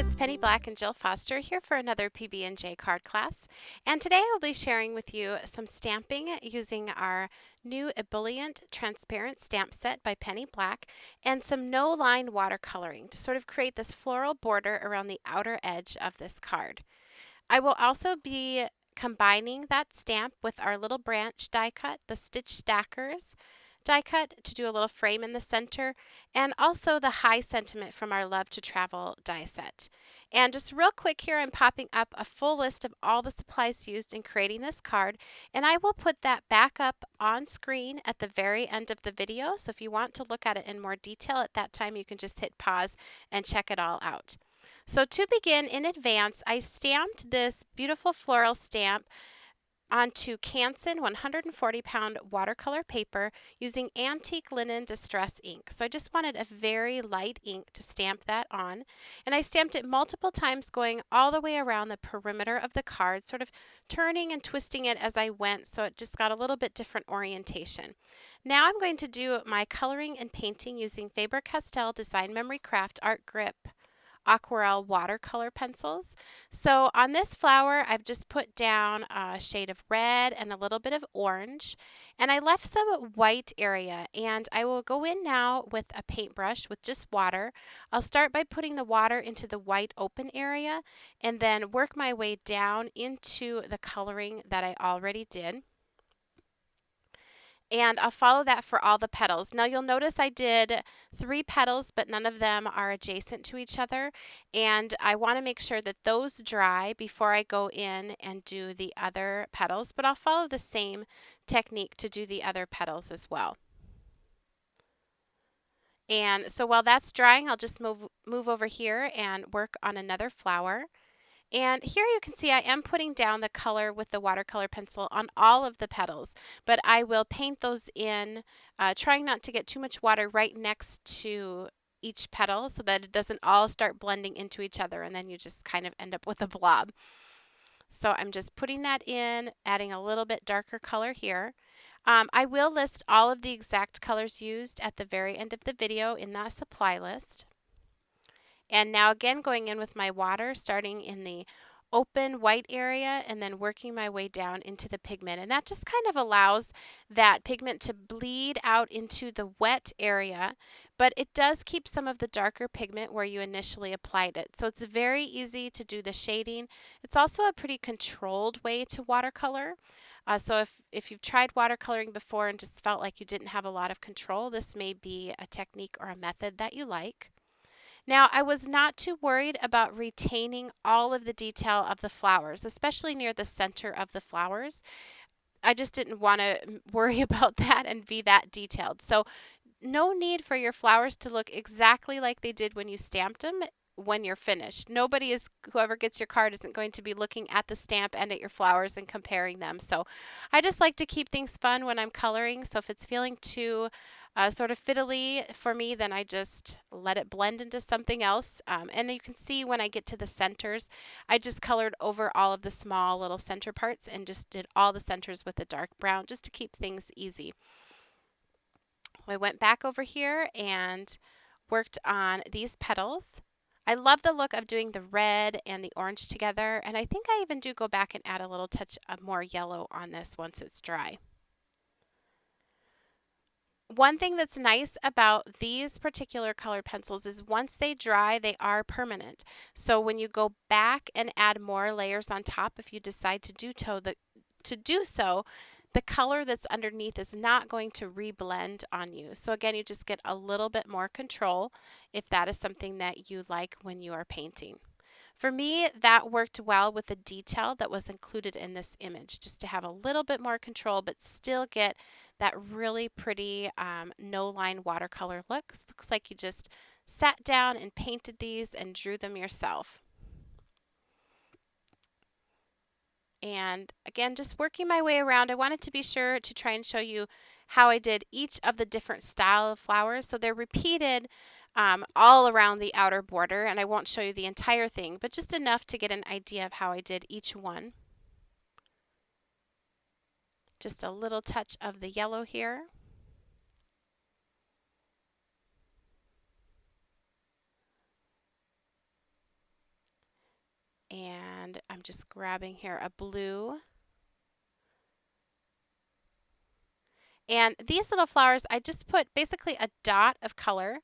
it's Penny Black and Jill Foster here for another PB&J card class. And today I'll be sharing with you some stamping using our new Ebullient transparent stamp set by Penny Black and some no-line watercoloring to sort of create this floral border around the outer edge of this card. I will also be combining that stamp with our little branch die cut, the stitch stackers die cut to do a little frame in the center, and also the high sentiment from our Love to Travel die set. And just real quick here, I'm popping up a full list of all the supplies used in creating this card, and I will put that back up on screen at the very end of the video. So if you want to look at it in more detail at that time, you can just hit pause and check it all out. So to begin, in advance, I stamped this beautiful floral stamp onto Canson 140-pound watercolor paper using antique linen distress ink. So I just wanted a very light ink to stamp that on. And I stamped it multiple times going all the way around the perimeter of the card, sort of turning and twisting it as I went so it just got a little bit different orientation. Now I'm going to do my coloring and painting using Faber-Castell Design Memory Craft Art Grip aquarelle watercolor pencils. So on this flower, I've just put down a shade of red and a little bit of orange, and I left some white area, and I will go in now with a paintbrush with just water. I'll start by putting the water into the white open area and then work my way down into the coloring that I already did. And I'll follow that for all the petals. Now you'll notice I did 3 petals, but none of them are adjacent to each other. And I want to make sure that those dry before I go in and do the other petals. But I'll follow the same technique to do the other petals as well. And so while that's drying, I'll just move over here and work on another flower. And here you can see I am putting down the color with the watercolor pencil on all of the petals, but I will paint those in, trying not to get too much water right next to each petal so that it doesn't all start blending into each other and then you just kind of end up with a blob. So I'm just putting that in, adding a little bit darker color here. I will list all of the exact colors used at the very end of the video in that supply list. And now again going in with my water, starting in the open white area and then working my way down into the pigment. And that just kind of allows that pigment to bleed out into the wet area, but it does keep some of the darker pigment where you initially applied it. So it's very easy to do the shading. It's also a pretty controlled way to watercolor. So if you've tried watercoloring before and just felt like you didn't have a lot of control, this may be a technique or a method that you like. Now, I was not too worried about retaining all of the detail of the flowers, especially near the center of the flowers. I just didn't want to worry about that and be that detailed. So no need for your flowers to look exactly like they did when you stamped them when you're finished. Whoever gets your card isn't going to be looking at the stamp and at your flowers and comparing them. So I just like to keep things fun when I'm coloring. So if it's feeling too sort of fiddly for me, then I just let it blend into something else. And you can see when I get to the centers, I just colored over all of the small little center parts and just did all the centers with a dark brown just to keep things easy. I went back over here and worked on these petals. I love the look of doing the red and the orange together, and I think I even do go back and add a little touch of more yellow on this once it's dry. One thing that's nice about these particular colored pencils is once they dry, they are permanent. So when you go back and add more layers on top, if you decide to do so, the color that's underneath is not going to reblend on you. So again, you just get a little bit more control if that is something that you like when you are painting. For me, that worked well with the detail that was included in this image, just to have a little bit more control, but still get that really pretty no-line watercolor look. Looks like you just sat down and painted these and drew them yourself. And again, just working my way around, I wanted to be sure to try and show you how I did each of the different style of flowers. So they're repeated all around the outer border, and I won't show you the entire thing, but just enough to get an idea of how I did each one. Just a little touch of the yellow here. And I'm just grabbing here a blue. And these little flowers, I just put basically a dot of color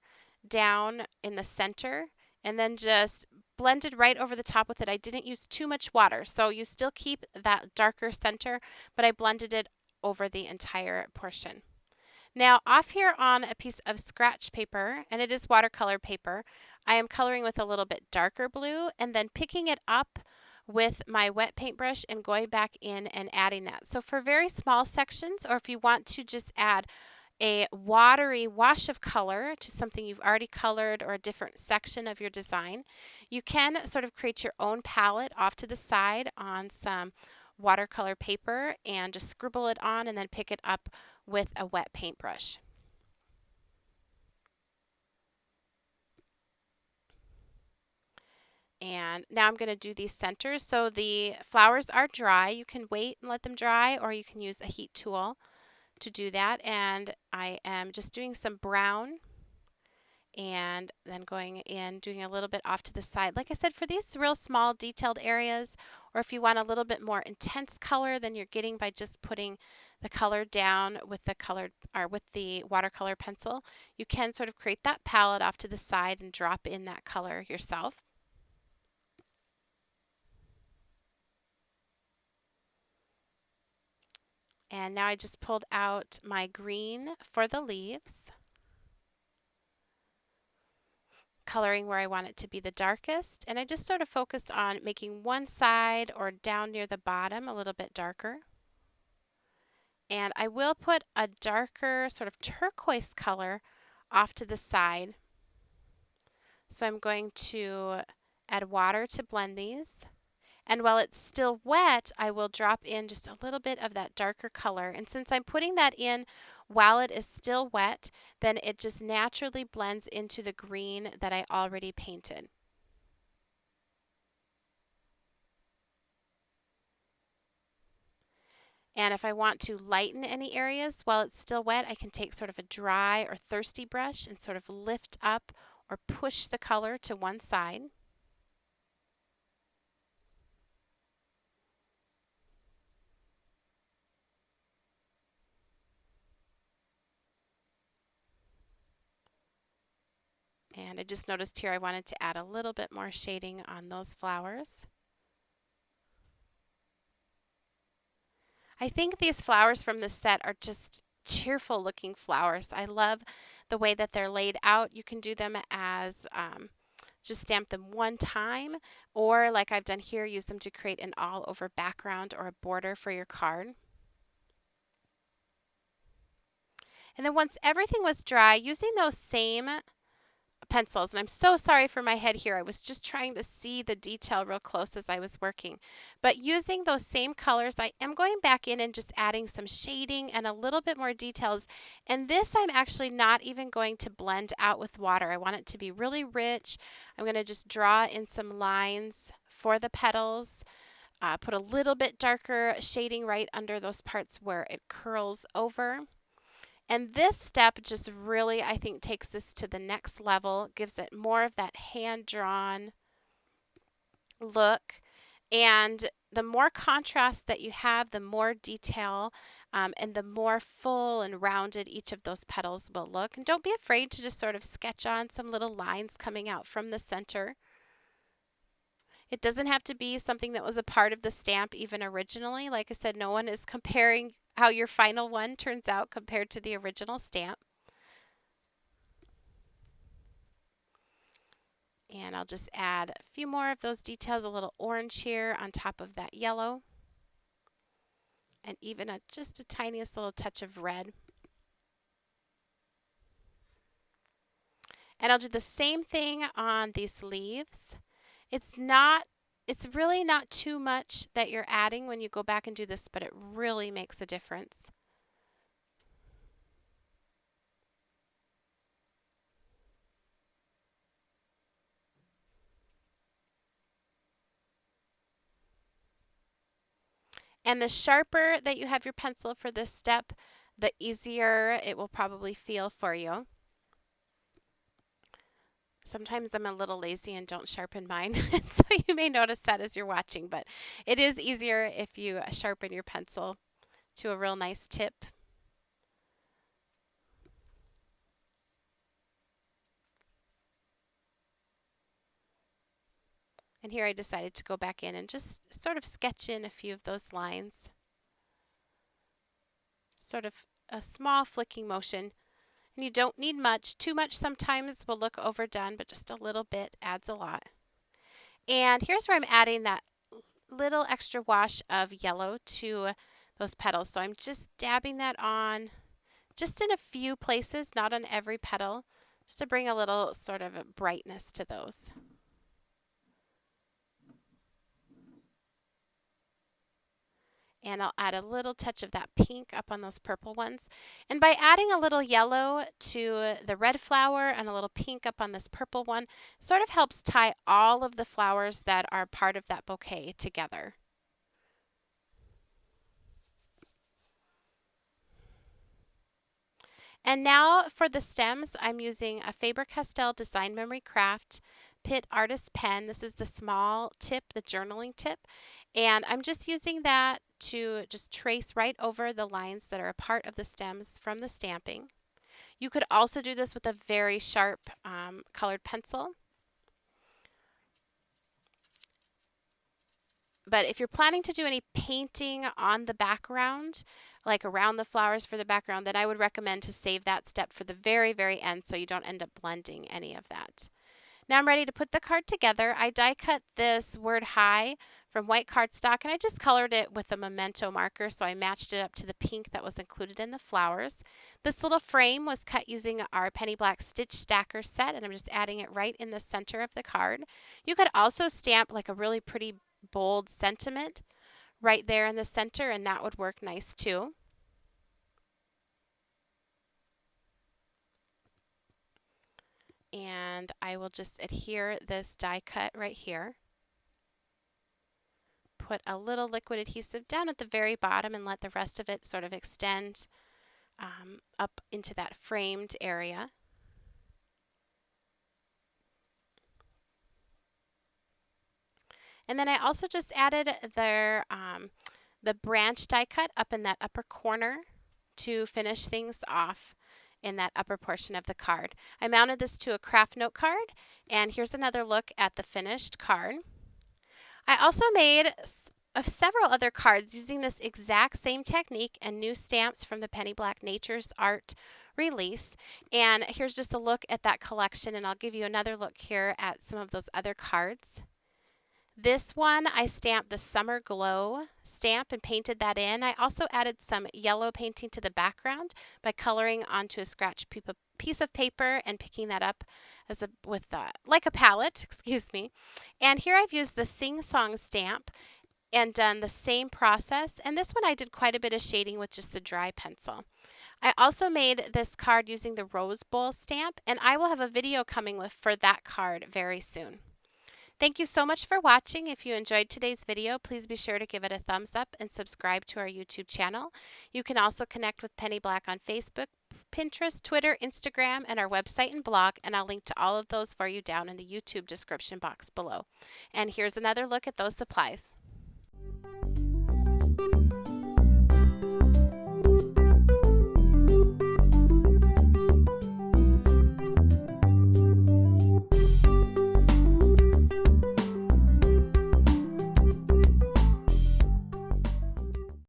down in the center and then just blended right over the top with it. I didn't use too much water, so you still keep that darker center, but I blended it over the entire portion. Now off here on a piece of scratch paper, and it is watercolor paper, I am coloring with a little bit darker blue and then picking it up with my wet paintbrush and going back in and adding that. So for very small sections, or if you want to just add a watery wash of color to something you've already colored or a different section of your design, you can sort of create your own palette off to the side on some watercolor paper and just scribble it on and then pick it up with a wet paintbrush. And now I'm going to do these centers. So the flowers are dry. You can wait and let them dry, or you can use a heat tool to do that. And I am just doing some brown and then going in, doing a little bit off to the side. Like I said, for these real small detailed areas, or if you want a little bit more intense color than you're getting by just putting the color down with the colored or with the watercolor pencil, you can sort of create that palette off to the side and drop in that color yourself. And now I just pulled out my green for the leaves, coloring where I want it to be the darkest, and I just sort of focused on making one side or down near the bottom a little bit darker. And I will put a darker sort of turquoise color off to the side. So I'm going to add water to blend these. And while it's still wet, I will drop in just a little bit of that darker color. And since I'm putting that in while it is still wet, then it just naturally blends into the green that I already painted. And if I want to lighten any areas while it's still wet, I can take sort of a dry or thirsty brush and sort of lift up or push the color to one side. And I just noticed here I wanted to add a little bit more shading on those flowers. I think these flowers from this set are just cheerful looking flowers. I love the way that they're laid out. You can do them as just stamp them one time, or like I've done here, use them to create an all over background or a border for your card. And then once everything was dry, using those same pencils, and I'm so sorry for my head here. I was just trying to see the detail real close as I was working. But using those same colors, I am going back in and just adding some shading and a little bit more details. And this I'm actually not even going to blend out with water. I want it to be really rich. I'm going to just draw in some lines for the petals. Put a little bit darker shading right under those parts where it curls over. And this step just really, I think, takes this to the next level, gives it more of that hand-drawn look. And the more contrast that you have, the more detail and the more full and rounded each of those petals will look. And don't be afraid to just sort of sketch on some little lines coming out from the center. It doesn't have to be something that was a part of the stamp even originally. Like I said, no one is comparing how your final one turns out compared to the original stamp. And I'll just add a few more of those details, a little orange here on top of that yellow. And even just a tiniest little touch of red. And I'll do the same thing on these leaves. It's really not too much that you're adding when you go back and do this, but it really makes a difference. And the sharper that you have your pencil for this step, the easier it will probably feel for you. Sometimes I'm a little lazy and don't sharpen mine, so you may notice that as you're watching, but it is easier if you sharpen your pencil to a real nice tip. And here I decided to go back in and just sort of sketch in a few of those lines. Sort of a small flicking motion. And you don't need much. Too much sometimes will look overdone, but just a little bit adds a lot. And here's where I'm adding that little extra wash of yellow to those petals. So I'm just dabbing that on just in a few places, not on every petal, just to bring a little sort of a brightness to those. And I'll add a little touch of that pink up on those purple ones. And by adding a little yellow to the red flower and a little pink up on this purple one, sort of helps tie all of the flowers that are part of that bouquet together. And now for the stems, I'm using a Faber-Castell Design Memory Craft Pitt Artist Pen. This is the small tip, the journaling tip. And I'm just using that to just trace right over the lines that are a part of the stems from the stamping. You could also do this with a very sharp colored pencil. But if you're planning to do any painting on the background, like around the flowers for the background, then I would recommend to save that step for the very, very end so you don't end up blending any of that. Now I'm ready to put the card together. I die cut this word hi from white cardstock and I just colored it with a memento marker, so I matched it up to the pink that was included in the flowers. This little frame was cut using our Penny Black Stitch Stacker set, and I'm just adding it right in the center of the card. You could also stamp like a really pretty bold sentiment right there in the center, and that would work nice too. And I will just adhere this die cut right here. Put a little liquid adhesive down at the very bottom and let the rest of it sort of extend up into that framed area. And then I also just added the branch die cut up in that upper corner to finish things off in that upper portion of the card. I mounted this to a craft note card, and here's another look at the finished card. I also made several other cards using this exact same technique and new stamps from the Penny Black Nature's Art release. And here's just a look at that collection, and I'll give you another look here at some of those other cards. This one, I stamped the Summer Glow stamp and painted that in. I also added some yellow painting to the background by coloring onto a scratch piece of paper and picking that up like a palette, excuse me. And here I've used the Sing Song stamp and done the same process. And this one I did quite a bit of shading with just the dry pencil. I also made this card using the Rose Bowl stamp, and I will have a video coming for that card very soon. Thank you so much for watching. If you enjoyed today's video, please be sure to give it a thumbs up and subscribe to our YouTube channel. You can also connect with Penny Black on Facebook, Pinterest, Twitter, Instagram, and our website and blog, and I'll link to all of those for you down in the YouTube description box below. And here's another look at those supplies.